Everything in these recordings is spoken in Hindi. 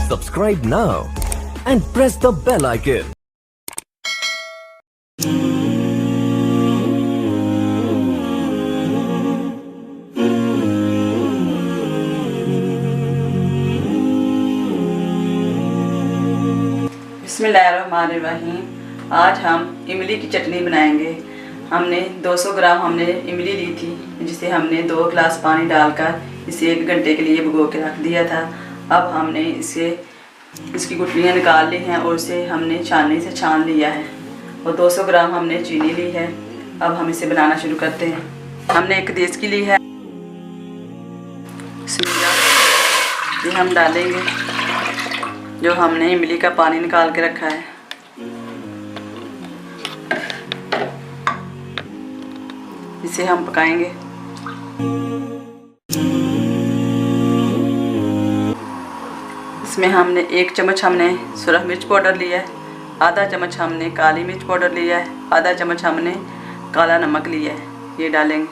Subscribe now and press the bell icon. बिस्मिल्लाहिर्रहमानिर्रहीम। आज हम इमली की चटनी बनाएंगे। हमने 200 ग्राम इमली ली थी, जिसे हमने 2 गिलास पानी डालकर इसे 1 घंटे के लिए भिगो के रख दिया था। अब हमने इसकी गुठलियाँ निकाल ली हैं और इसे हमने छाननी से छान लिया है और 200 ग्राम हमने चीनी ली है। अब हम इसे बनाना शुरू करते हैं। हमने एक देश की ली है, ये हम डालेंगे जो हमने इमली का पानी निकाल के रखा है। इसे हम पकाएंगे। इसमें हमने 1 चम्मच सुरख मिर्च पाउडर लिया है, आधा चम्मच हमने काली मिर्च पाउडर लिया है, आधा चम्मच हमने काला नमक लिया है। ये डालेंगे।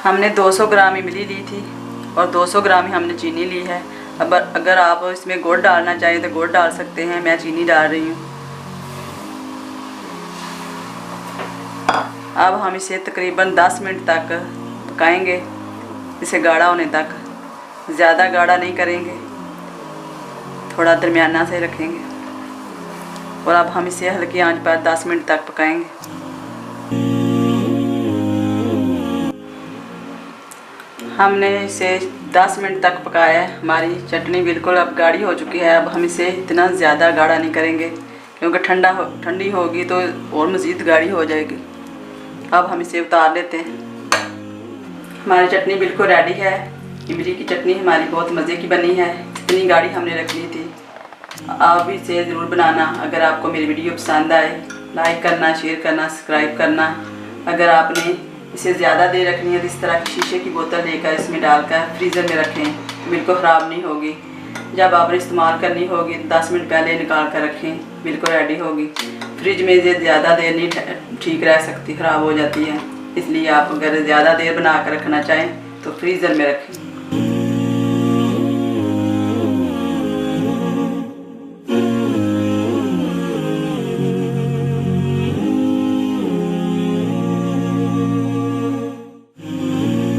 हमने 200 ग्राम इमली ली थी और 200 ग्राम ही हमने चीनी ली है। अब अगर आप इसमें गुड़ डालना चाहें तो गुड़ डाल सकते हैं, मैं चीनी डाल रही हूँ। अब हम इसे तकरीबन 10 मिनट तक पकाएंगे, इसे गाढ़ा होने तक। ज़्यादा गाढ़ा नहीं करेंगे, थोड़ा दरमियाना से रखेंगे। और अब हम इसे हल्की आंच पर 10 मिनट तक पकाएंगे। हमने इसे 10 मिनट तक पकाया है। हमारी चटनी बिल्कुल अब गाढ़ी हो चुकी है। अब हम इसे इतना ज़्यादा गाढ़ा नहीं करेंगे, क्योंकि ठंडी होगी तो और मज़ीद गाढ़ी हो जाएगी। अब हम इसे उतार लेते हैं। हमारी चटनी बिल्कुल रेडी है। इमली की चटनी हमारी बहुत मज़े की बनी है। इतनी गाढ़ी हमने रख ली थी। आप भी इसे ज़रूर बनाना। अगर आपको मेरी वीडियो पसंद आए, लाइक करना, शेयर करना, सब्सक्राइब करना। अगर आपने इसे ज़्यादा देर रखनी है तो इस तरह की शीशे की बोतल लेकर इसमें डालकर फ्रीज़र में रखें, बिल्कुल ख़राब नहीं होगी। जब आपने इस्तेमाल करनी होगी 10 मिनट पहले निकाल कर रखें, बिल्कुल रेडी होगी। फ्रिज में ये ज़्यादा देर नहीं ठीक रह सकती, ख़राब हो जाती है। इसलिए आप अगर ज़्यादा देर बना कर रखना चाहें तो फ्रीज़र में रखें।